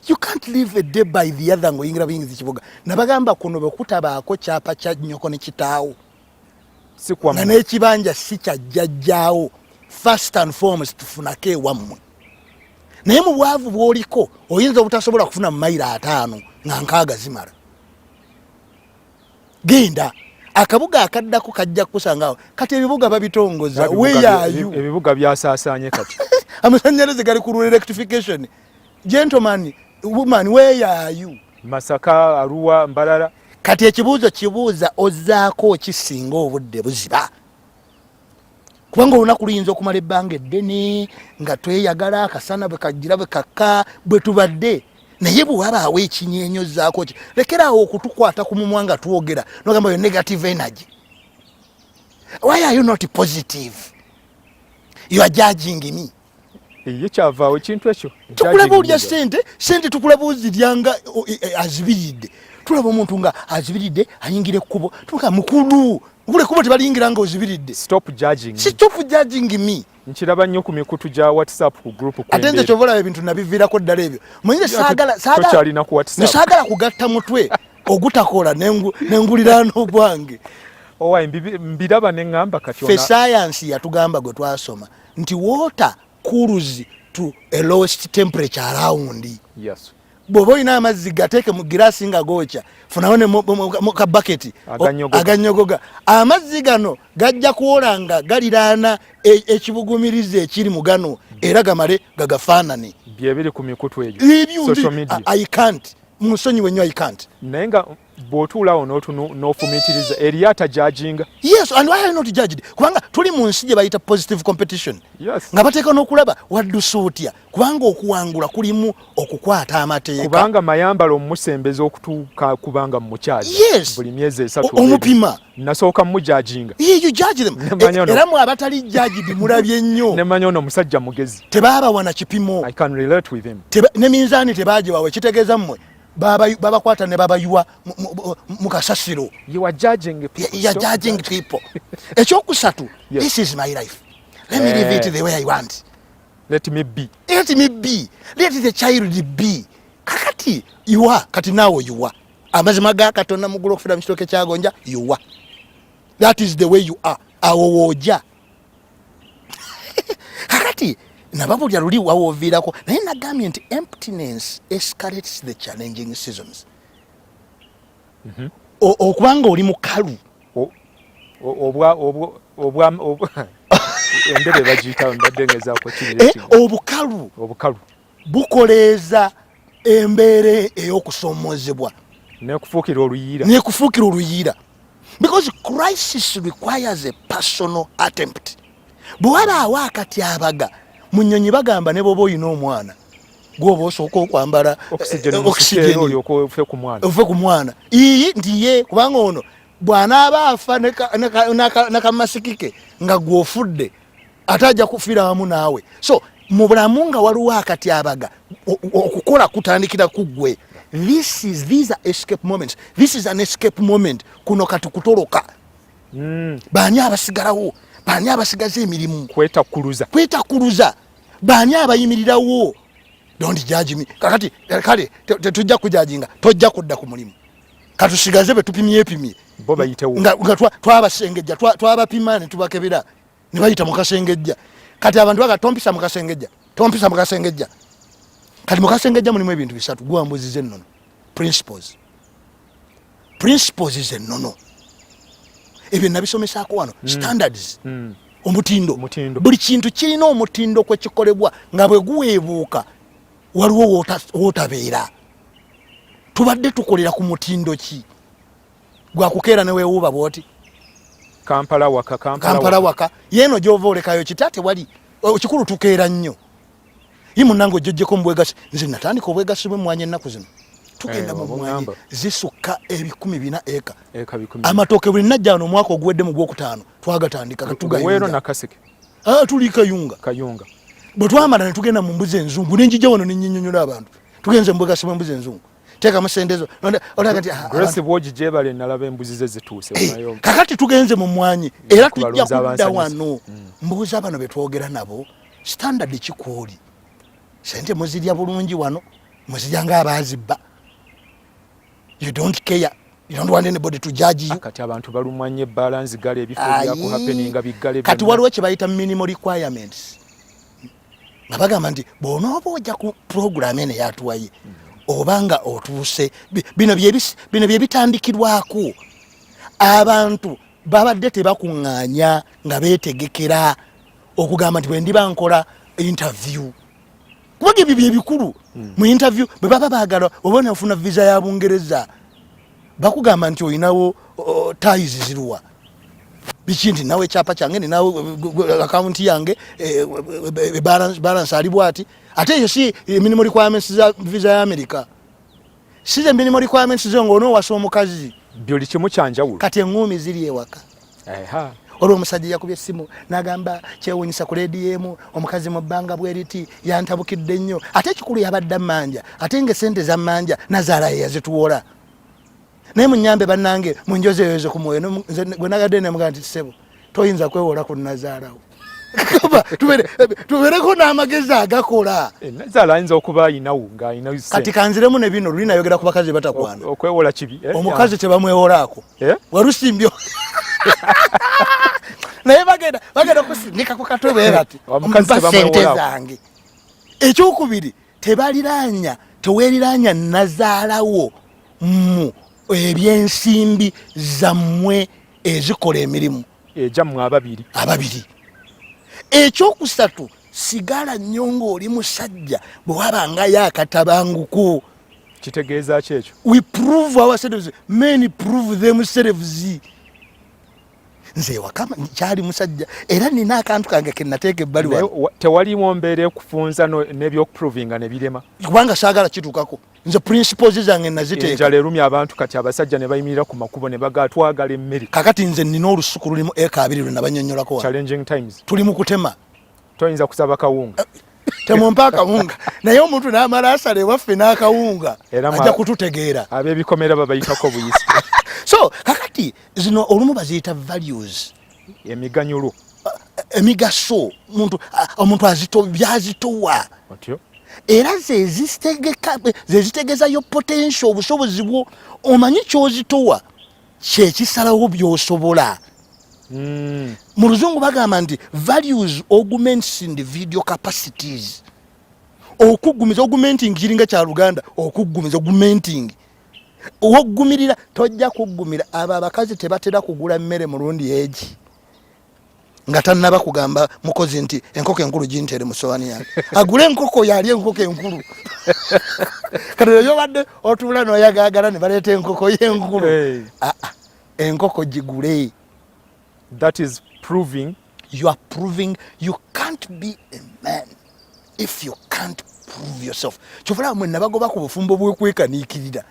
You can't live a day by the other ngoyingira buyingiza kibuga. Nabagamba kuno bwe kutabaako kyapa kya nnyoko ne kitaawo. Si kwa nga n'ekibanja si kya jjajjaawo. First and foremost tufunake ewammwe. Naye mu bwavu bw'oliko oyinza obutasobola kufuna mu mayiro 5 nga nkaaga zimala. Genda akabuga akaddako kajja kusangaawo kati ebibuga babitongoza weyayu ebibuga byasaasaanye kati amasannyalaze gali ku electrification. Gentleman, woman, where are you? Masaka, Arua, Mbalala. Kati ekibuuzo kibuuza ozzaako kisinga obudde buziba. Kubanga olunaku luyinza okumala ebbanga eddene nga tweyagala akasana bwe kajjira bwe kakka bwe tubadde. Naye bwe wabaawo ekinyenyo zzaako ki. Lekeraawo okutukwata ku mumwa nga twogera n'ogamba yo negative energy. Why are you not positive? You are judging me. Ye kyavaawo ekintu ekyo. Tukulaba olya sente tukulaba oziryanga azibiridde. Tulaba omuntu nga azibiridde ayingira ekkubo. Tuka mukulu. Ubule kubo tebaliyingira nga ozibiridde. Stop judging. Stop judging me. Nkiraba nnyo ku mikutu gya WhatsApp ku group ku. Atenze kyobola ebintu nabiviirako ddala ebyo. Muyinze saagala ku WhatsApp. Saagala kugatta mutwe ogutakola n'enguliraano bwange. Owa mbiraba ne ngamba kati ona. Fe science yatugamba gwe twasoma nti water cools to a lowest temperature around. Yes. Bw'oba olina amazzi gateeke mu giraasi nga gookya funawo ne mu kabaketi aganyogoga. Amazzi gano gajja kuwola nga galiraana ekibugumiriza ekiri mu gano era gamale gagafaanane. Byebiri ku mikutu egyo. Social media. I can't. Musonyiwe nnyo I can't. Naye nga bw'otuulawo n'ofumiitiriza eriyata judging. Yes, and why are you not judged? Kubanga tuli mu nsi gye bayita positive competition. Yes. Nga bateeka n'okulaba waddusa otya. Kubanga okuwangula kulimu okukwata amateeka. Kubanga Mayambala omusembeza okutuuka kubanga mukyali. Yes. Buli myezi 3. Omupima. Nasooka mujudginga. You judge them. Era mu abatali judged mulabye nnyo. Ne manyo no musajja mugezi. Tebaaba wana kipimo. I can relate with him. Ne minzaani tebaaje wawe kitegeeza mmwe. Baba kwata ne baba yuwa mukasasiro. You are judging people. You are judging people. Ekyokusatu. Yes. This is my life. Let me live it the way I want. Let me be. Let me be. Let the child be. Kakati you are. Kati nawo you are. Amazima ga Katonda mugulu okufira mu kitoke kyagonja you are. That is the way you are. Awowoja. Kakati nababulya luli wawoviirako naye nagambye nti emptiness escalates the challenging seasons. Okubanga oli mukalu endebe bagiyita mbadde ngezaako kiri obukalu bukoleeza embeera ey'okusoomozebwa nekufuukira oluyiira because crisis requires a personal attempt. Bwe wabaawo akatyabaga mu nnyonyi bagamba ne bwoba olina omwana gwoba osooka okwambala oxygen ofe ku mwana iyi ndiye kubanga ono bw'anaaba afa n'akamasiki nga gw'ofudde ate ajja kufiira wamu naawe. So mu bulamu nga waliwo akatyabaga okukola kutandikira ku ggwe. These are escape moments. This is an escape moment. Kuno katukutoloka. Baani abasigalawo, baani abasigaza emirimu. Kwetakkuluza. Baani abayimirirawo. Don't judge me. Kakati kale tujja kujajinga, tojja kudda ku mulimu. Katusigaze be tupimye. Bo bayitewo. Nga twabasengejja, twabapima ne tubakebera. Ne bayita mu kasengejja. Kati abantu bagatompisa mu kasengejja. Kati mu kasengejja mulimu ebintu bisatu. Gwambuzize nnono. Principles is ennono. Ebyo nabisomesaako wano. Standards. Omutindo. Buli kintu kirina omutindo kwe kikolebwa nga bwe guweebuuka waliwo wootabeera. Tubadde tukolera ku mutindo ki? Gwakukeera ne weewuuba bw'oti. Kampala waka. Yeeno gy'ova olekayo kitate wali. Kikulu tukeera nnyo. Ye munnange ojjojjeko mu bwegasi. Nze natandika obwegasi bw'emmwanyi ennaku zino. Tugenda mu mmwanyi zisukka 400 eka. Amatooke buli najja wano omwaka oguwedde mu gwokutaano twagatandika katugayunga. Weero na kaseke. Tuli kayunga. Bwe twamala ne tugenda mu mbuzi enzungu n'enjija wano ne nnyonnyola abantu. Tugenze mu bwegasi bw'embuzi enzungu. Teeka musendezo. Grace Boji jebale nalaba embuzi ze zituuse. Kakati tugenze mu mmwanyi era tujja kudda wano. Mbuuza bano be twogera nabo standard kikwoli. Sente muzirya bulungi wano. muzijanga abazibba. You don't care. You don't want anybody to judge you. Kati abantu balumwanye balance gale ebifo bya ku happening bigale. Kati waliwo kye bayita minimal requirements. Ngabagamba nti bw'onooba ojja ku program ene yatuwaye obanga otuuse bino bye bitandikirwako abantu babadde tebakuŋŋaanya nga beetegekera okugamba nti bwe ndiba nkola interview. Kuba ebyo bye bikulu mu interview bwe baba baagala oba ofuna visa ya Bungereza bakugamba nti oyinawo ties ziruwa biki nti nawe ekyapa kyange ninawe account yange balance ali bwati ate eyo si minimal requirements za visa ya America si ze minimal requirements zo ng'onoowasa omukazi byoli kimu kyanjawulo kati eŋŋumi ziri ewaka. Olwo omusajja yakubye essimu n'agamba kyewuunyisa ku leediyo omukazi mu bbanga bweriti yantabukidde nnyo ate ekikulu yabadde Manya ate ng'esente za Manya Nazaala ye yazituwola naye munyambe bannange munjozeezo ku mwoyo gwe nagadde nemugaa nti ssebo toyinza kwewola ku Nazaalawo tubeereko n'amagezi agakola. Nazaala ayinza okuba ayinawo ng'ayina kati kanziremu ne bino luli nayogera ku bakazi batakwana okwewola kibi omukazi tebamwewolaako walusimbyo naye bagenda kusindika ku katwe bati sente zange. Ekyokubiri teweeriranya Nazaalawo mu ebyensimbi zammwe ezikola emirimu ejammwe ababiri. Ekyokusatu sigala nnyo ng'oli musajja bwe wabangayo akatabanguko. Kitegeeza ki ekyo? We prove ourselves, men prove themselves. Nze wakama kyali musajja era nina akantu kange ke nateeka ebbali wano. Tewaliwo mbeera ekufunza n'ebyokuprovinga ne birema. Kubanga saagala kituukako. Nze principles zange naziteeka. Enjala erumya abantu kati abasajja ne bayimirira ku makubo ne bagaa twagala emmere. Kakati nze nina olusuku lulimu eka 2 lwe nabanyonnyolako wano. Challenging times. Tuli mu kutema. Toyinza kusaba kawunga. Temompa akawunga. Naye omuntu n'amala asala ewaffe n'akawunga ajja kututegeera. Ab'ebikomera babayitako buyisi. So kakati zino olumu baziyita values. Emiganyulo. Emigaso omuntu byazitowa. Otyo. Era zezitegezayo potential obusobozi bwo omanyi kyozitowa kyekisalawo by'osobola. Mu Luzungu bagamba nti values augments individual capacities. Okuggumiza augmenting kiringa kya Luganda okuggumiza augmenting. Ogumirira tojja kuggumira abo abakazi tebatera kugula mmere mulundi eji nga tannaba kugamba mukozi nti enkoko enkulu gintere mu sowani yange agule enkoko yali enkoko enkulu kati yo badde otula n'oyagaagala ne baleeta enkoko y'enkulu enkoko gigule. That is proving you are proving you can't be a man if you can't prove yourself. Kyovula mwe nabagoba ku bufumbo bw'okwekaniikirira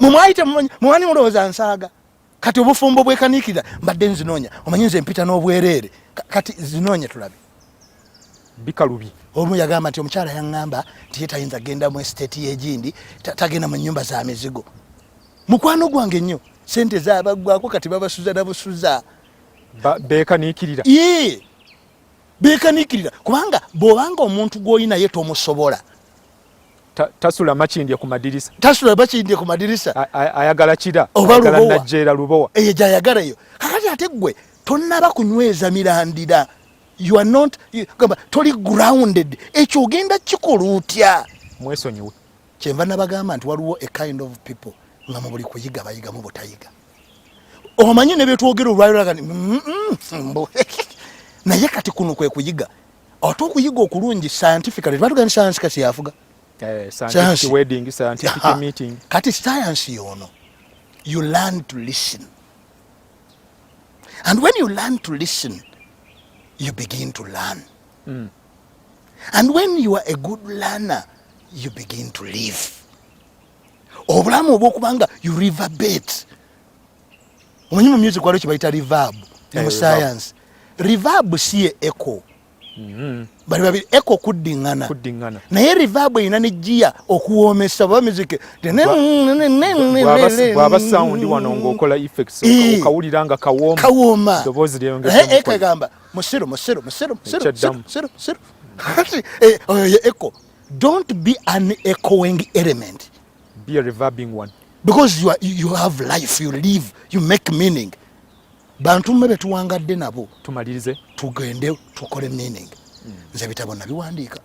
mumwaite mwani mulowooza nsaaga kati obufumbo bwekaniikirira mbadde nzinoonya omanyi nze mpita n'obwereere kati zinoonya tulabe bikalubi. Omu yagamba nti omukyala yaŋŋamba nti ye tayinza genda mu estate y'egindi tagenda mu nnyumba za mizigo. Mukwano gwange nnyo sente zaabaggwako kati babasuza nabusuza beekaniikirira. Beekaniikirira kubanga bw'obanga omuntu gw'olinaye tomusobola tasula makindye ku madirisa. Ayagala kira ayagala najjeera lubowa eyo gyayagalayo. Kakati ate gwe tonnaba kunyweza mirandira. You are not gamba toli grounded. Ekyo ogenda kikola otya? Mwesonyiwe. Kyenva nabagamba nti waliwo a kind of people nga mu buli kuyiga bayiga mu butayiga. Omanyi ne byetwogera olwaliraga naye kati kuno kwe kuyiga. Ate okuyiga okulungi scientifically batugani science kasi yafuga. Scientific wedding, scientific meeting. Kati science yono. You learn to listen. And when you learn to listen, you begin to learn. And when you are a good learner, you begin to live. Obulamu obw'okubanga you reverberate. Omanyi mu music waliwo kibayita reverb mu science. Reverb si echo. Bali babiri echo kuddingana. Naye reverb erina ne gia okuwoomesa ba music. Bwaba sound wano ng'okola effects okawulira nga kawooma. Ddoboozi lyeyongera. Ekagamba musiru. Echo. don't be an echoing element. Be a reverbing one. Because you have life, you live, you make meaning. Bantu mmebe tuwangadde nabo. Tumalirize. Tugende tukole meaning. Nze bitabo nabiwandiika.